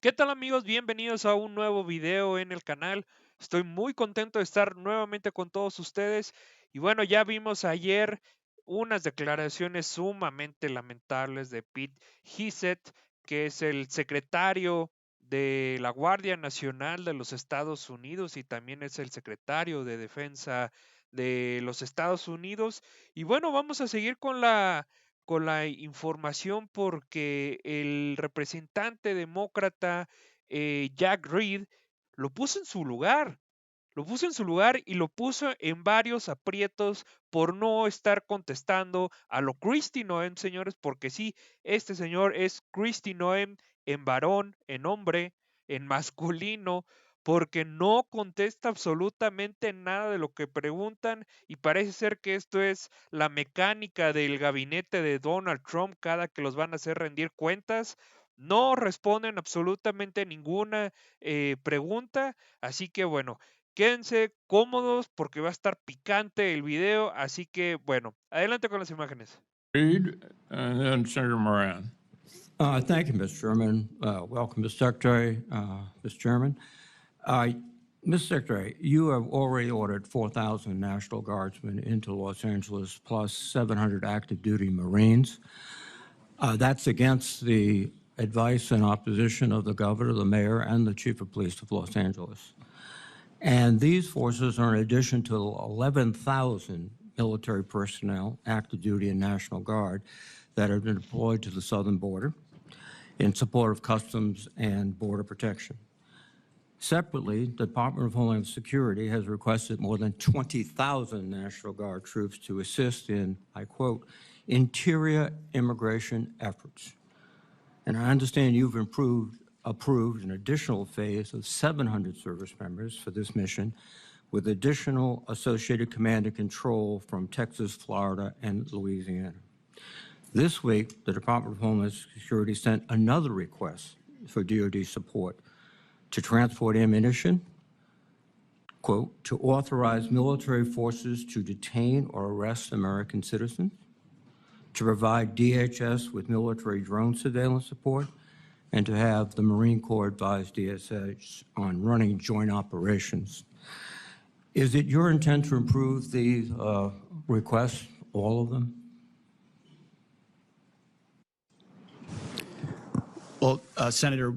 ¿Qué tal amigos? Bienvenidos a un nuevo video en el canal. Estoy muy contento de estar nuevamente con todos ustedes. Y bueno, ya vimos ayer unas declaraciones sumamente lamentables de Pete Hegseth, que es el secretario de la Guardia Nacional de los Estados Unidos y también es el secretario de Defensa de los Estados Unidos. Y bueno, vamos a seguir con la información porque el representante demócrata Jack Reed lo puso en su lugar, lo puso en su lugar y lo puso en varios aprietos por no estar contestando a lo Christy Noem, señores, porque sí, este señor es Christy Noem en varón, en hombre, en masculino, porque no contesta absolutamente nada de lo que preguntan y parece ser que esto es la mecánica del gabinete de Donald Trump cada que los van a hacer rendir cuentas. No responden absolutamente ninguna pregunta, así que bueno, quédense cómodos porque va a estar picante el video, así que bueno, adelante con las imágenes. Reid, and then Senator Moran. Thank you, Mr. Chairman. Welcome, Mr. Secretary, Mr. Chairman. Mr. Secretary, you have already ordered 4,000 National Guardsmen into Los Angeles, plus 700 active duty Marines. That's against the advice and opposition of the governor, the mayor, and the chief of police of Los Angeles. And these forces are in addition to 11,000 military personnel, active duty and National Guard, that have been deployed to the southern border in support of Customs and Border Protection. Separately, the Department of Homeland Security has requested more than 20,000 National Guard troops to assist in, I quote, interior immigration efforts. And I understand you've approved an additional phase of 700 service members for this mission, with additional associated command and control from Texas, Florida, and Louisiana. This week, the Department of Homeland Security sent another request for DoD support to transport ammunition, quote, to authorize military forces to detain or arrest American citizens, to provide DHS with military drone surveillance support, and to have the Marine Corps advise DSH on running joint operations. Is it your intent to improve these requests, all of them? Well, Senator,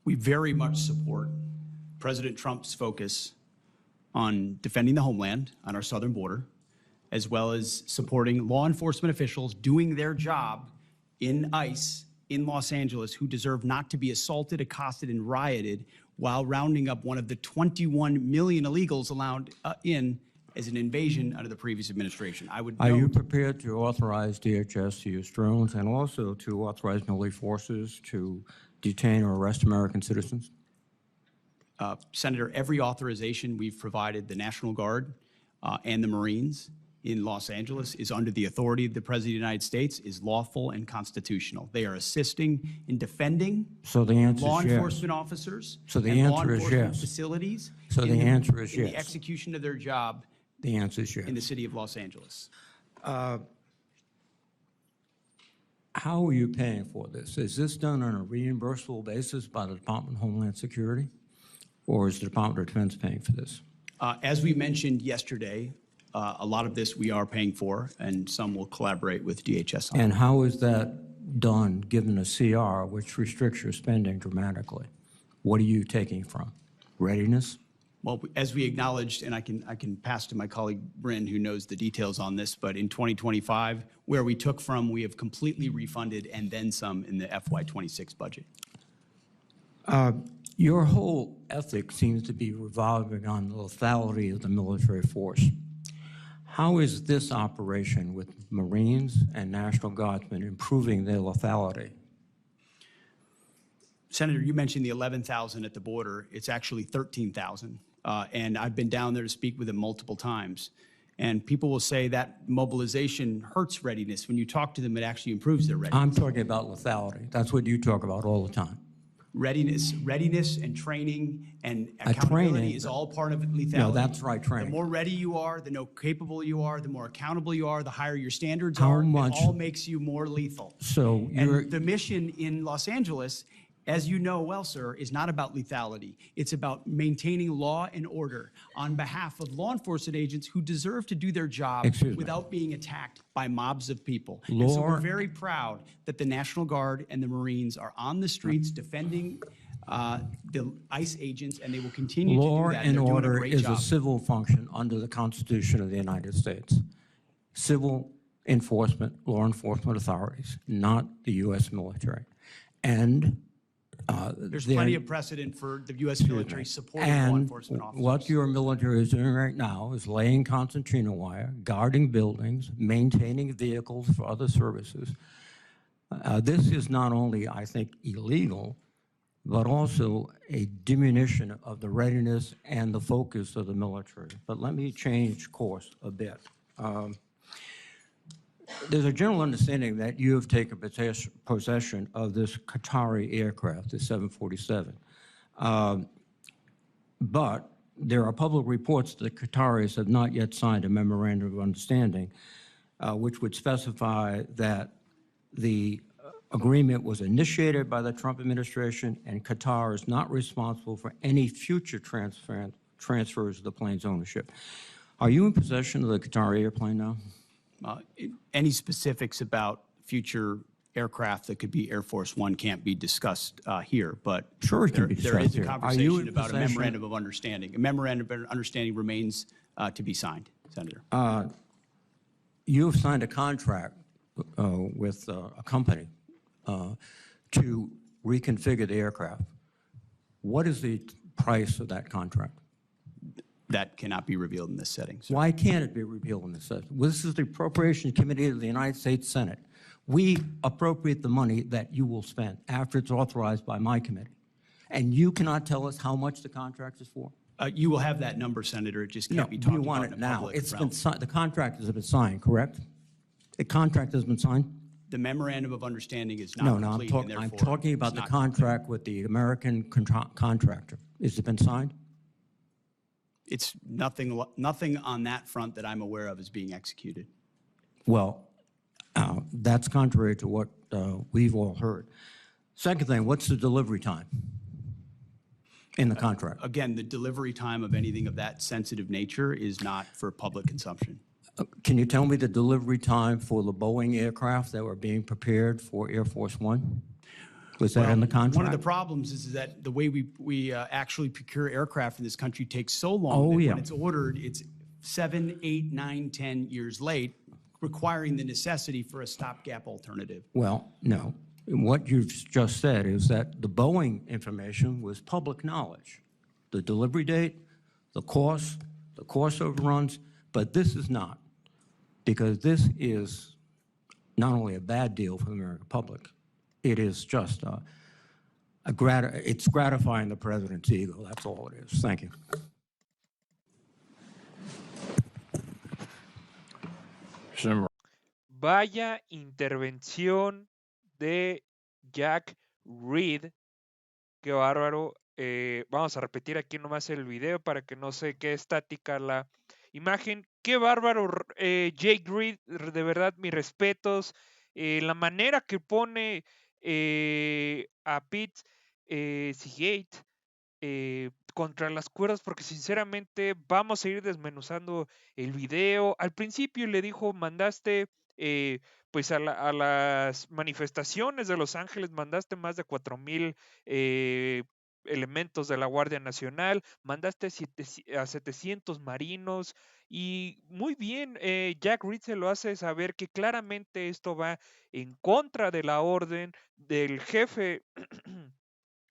we very much support President Trump's focus on defending the homeland on our southern border, as well as supporting law enforcement officials doing their job in ICE in Los Angeles who deserve not to be assaulted, accosted, and rioted while rounding up one of the 21 million illegals allowed in as an invasion under the previous administration. Are you prepared to authorize DHS to use drones and also to authorize military forces to detain or arrest American citizens? Senator, every authorization we've provided the National Guard and the Marines in Los Angeles is under the authority of the President of the United States, is lawful and constitutional. They are assisting in defending law enforcement officers and law enforcement facilities. So the answer is yes. In the execution of their job. The answer is yes. In the city of Los Angeles. How are you paying for this? Is this done on a reimbursable basis by the Department of Homeland Security, or is the Department of Defense paying for this? As we mentioned yesterday, a lot of this we are paying for, and some will collaborate with DHS on. And how is that done, given a CR, which restricts your spending dramatically? What are you taking from? Readiness? Well, as we acknowledged, and I can pass to my colleague Bryn, who knows the details on this, but in 2025, where we took from, we have completely refunded and then some in the FY26 budget. Your whole ethic seems to be revolving on the lethality of the military force. How is this operation with Marines and National Guardsmen improving their lethality? Senator, you mentioned the 11,000 at the border. It's actually 13,000. And I've been down there to speak with them multiple times. And people will say that mobilization hurts readiness. When you talk to them, it actually improves their readiness. I'm talking about lethality. That's what you talk about all the time. Readiness and training and accountability is all part of lethality. No, that's right, training. The more ready you are, the more capable you are, the more accountable you are, the higher your standards are. It all makes you more lethal. So and the mission in Los Angeles, as you know well, sir, is not about lethality. It's about maintaining law and order on behalf of law enforcement agents who deserve to do their job Excuse me. without being attacked by mobs of people. And so Law- we're very proud that the National Guard and the Marines are on the streets defending the ICE agents, and they will continue to Law do that. and They're doing a order great is job. a civil function under the Constitution of the United States. Civil enforcement, law enforcement authorities, not the U.S. military. And There's then- plenty of precedent for the U.S. military supporting law And enforcement officers. what your military is doing right now is laying concertina wire, guarding buildings, maintaining vehicles for other services. This is not only, I think, illegal, but also a diminution of the readiness and the focus of the military. But let me change course a bit. There's a general understanding that you have taken possession of this Qatari aircraft, the 747. But there are public reports that the Qataris have not yet signed a memorandum of understanding, which would specify that the agreement was initiated by the Trump administration, and Qatar is not responsible for any future transfers of the plane's ownership. Are you in possession of the Qatari airplane now? Any specifics about future aircraft that could be Air Force One can't be discussed here, but Sure it can be there discussed is a here. Are you in conversation about a possession- memorandum of understanding. A memorandum of understanding remains to be signed, Senator. You have signed a contract with a company to reconfigure the aircraft. What is the price of that contract? That cannot be revealed in this setting, sir. Why can't it be repealed in this session? Well, this is the Appropriations Committee of the United States Senate. We appropriate the money that you will spend after it's authorized by my committee. And you cannot tell us how much the contract is for? You will have that number, Senator. It just No, can't be talked we about want in it a now. public It's realm. been signed, the contract has been signed, correct? The contract has been signed? The memorandum of understanding is No, not no, complete, and I'm therefore talking about it's the not complete. contract with the American contractor. Has it been signed? It's nothing on that front that I'm aware of is being executed. Well, that's contrary to what we've all heard. Second thing, what's the delivery time in the contract? Again, the delivery time of anything of that sensitive nature is not for public consumption. Can you tell me the delivery time for the Boeing aircraft that were being prepared for Air Force One? Was that in the contract? One of the problems is that the way we actually procure aircraft in this country takes so long Oh, that yeah. when it's ordered, it's 7, 8, 9, 10 years late, requiring the necessity for a stopgap alternative. Well, no. What you've just said is that the Boeing information was public knowledge. The delivery date, the cost overruns, but this is not. Because this is not only a bad deal for the American public, it is just it's gratifying the president's ego. That's all it is. Thank you. Senator Vaya intervención de Jack Reed. Qué bárbaro. Vamos a repetir aquí nomás el video para que no se quede estática la imagen. Qué bárbaro, Jake Reed. De verdad, mis respetos. La manera que pone a Pete Hegseth contra las cuerdas, porque sinceramente vamos a ir desmenuzando el video. Al principio le dijo, mandaste pues a las manifestaciones de Los Ángeles, mandaste más de 4,000 elementos de la Guardia Nacional, mandaste a 700 marinos, y muy bien, Jack Reed se lo hace saber que claramente esto va en contra de la orden del jefe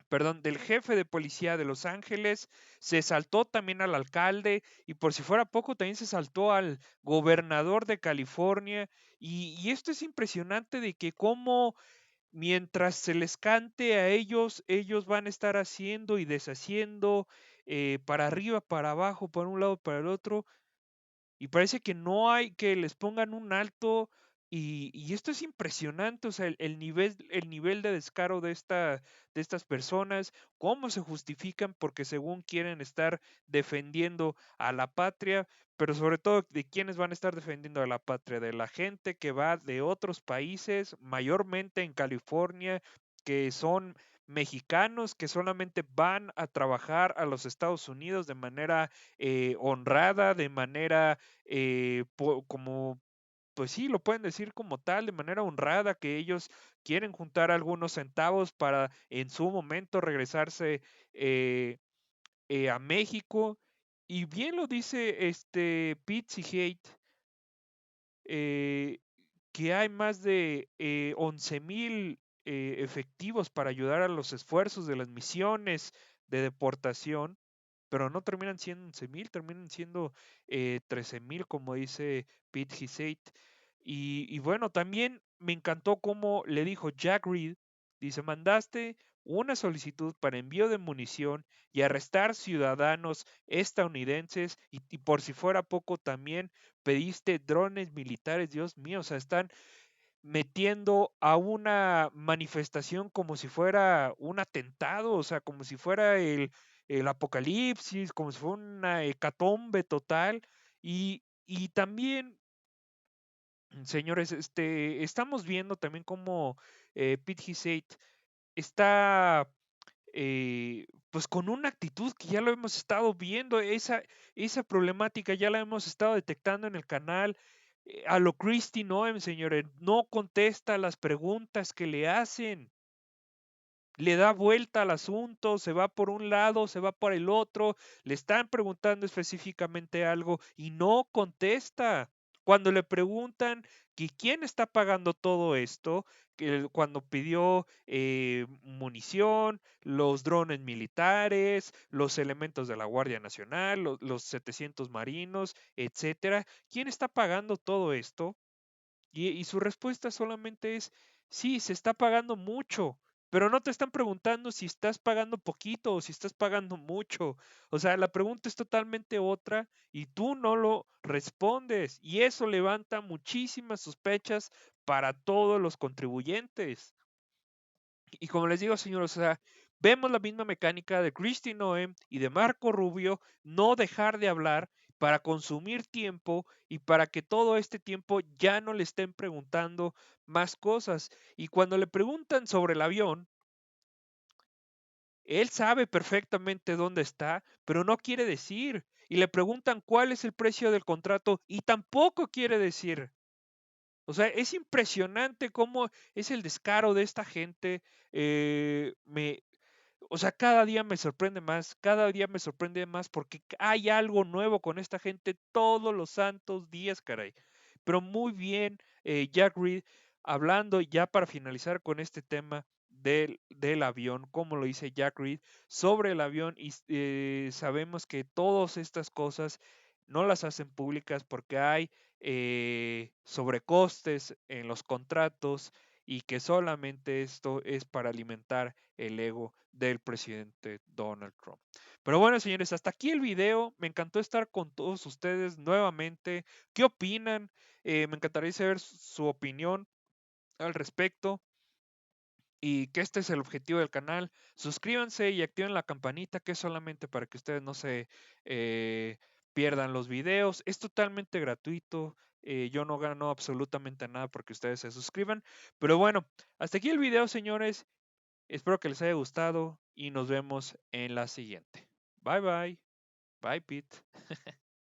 perdón, del jefe de policía de Los Ángeles. Se saltó también al alcalde, y por si fuera poco también se saltó al gobernador de California, y esto es impresionante de que cómo mientras se les cante a ellos, ellos van a estar haciendo y deshaciendo, para arriba, para abajo, para un lado, para el otro, y parece que no hay que les pongan un alto. Y esto es impresionante, o sea, el nivel de descaro de estas personas, cómo se justifican porque según quieren estar defendiendo a la patria, pero sobre todo de quiénes van a estar defendiendo a la patria, de la gente que va de otros países, mayormente en California, que son mexicanos que solamente van a trabajar a los Estados Unidos de manera honrada, de manera como, pues sí, lo pueden decir como tal, de manera honrada, que ellos quieren juntar algunos centavos para en su momento regresarse a México. Y bien lo dice Pete Hegseth, que hay más de 11,000 efectivos para ayudar a los esfuerzos de las misiones de deportación, pero no terminan siendo 11,000, terminan siendo 13,000, como dice Pete Hegseth. Y bueno, también me encantó cómo le dijo Jack Reed, dice, mandaste una solicitud para envío de munición y arrestar ciudadanos estadounidenses y por si fuera poco también pediste drones militares, Dios mío, o sea, están metiendo a una manifestación como si fuera un atentado, o sea, como si fuera el apocalipsis, como si fuera una hecatombe total. Y también, señores, estamos viendo también cómo Pete Hegseth está pues con una actitud que ya lo hemos estado viendo, esa problemática ya la hemos estado detectando en el canal. A lo Christy Noem, señores, no contesta las preguntas que le hacen, le da vuelta al asunto, se va por un lado, se va por el otro, le están preguntando específicamente algo y no contesta. Cuando le preguntan que quién está pagando todo esto, que cuando pidió munición, los drones militares, los elementos de la Guardia Nacional, los 700 marinos, etcétera, ¿quién está pagando todo esto? Y su respuesta solamente es, sí, se está pagando mucho, pero no te están preguntando si estás pagando poquito o si estás pagando mucho. O sea, la pregunta es totalmente otra y tú no lo respondes. Y eso levanta muchísimas sospechas para todos los contribuyentes. Y como les digo, señores, o sea, vemos la misma mecánica de Christy Noem y de Marco Rubio, no dejar de hablar para consumir tiempo y para que todo este tiempo ya no le estén preguntando más cosas. Y cuando le preguntan sobre el avión, él sabe perfectamente dónde está, pero no quiere decir. Y le preguntan cuál es el precio del contrato y tampoco quiere decir. O sea, es impresionante cómo es el descaro de esta gente. O sea, cada día me sorprende más, cada día me sorprende más porque hay algo nuevo con esta gente todos los santos días, caray. Pero muy bien, Jack Reed, hablando ya para finalizar con este tema del avión, como lo dice Jack Reed, sobre el avión y sabemos que todas estas cosas no las hacen públicas porque hay sobrecostes en los contratos y que solamente esto es para alimentar el ego del presidente Donald Trump. Pero bueno, señores, hasta aquí el video. Me encantó estar con todos ustedes nuevamente. ¿Qué opinan? Me encantaría saber su opinión al respecto. Y que este es el objetivo del canal. Suscríbanse y activen la campanita, que es solamente para que ustedes no se pierdan los videos. Es totalmente gratuito. Yo no gano absolutamente nada porque ustedes se suscriban. Pero bueno, hasta aquí el video, señores. Espero que les haya gustado y nos vemos en la siguiente. Bye bye. Bye, Pete.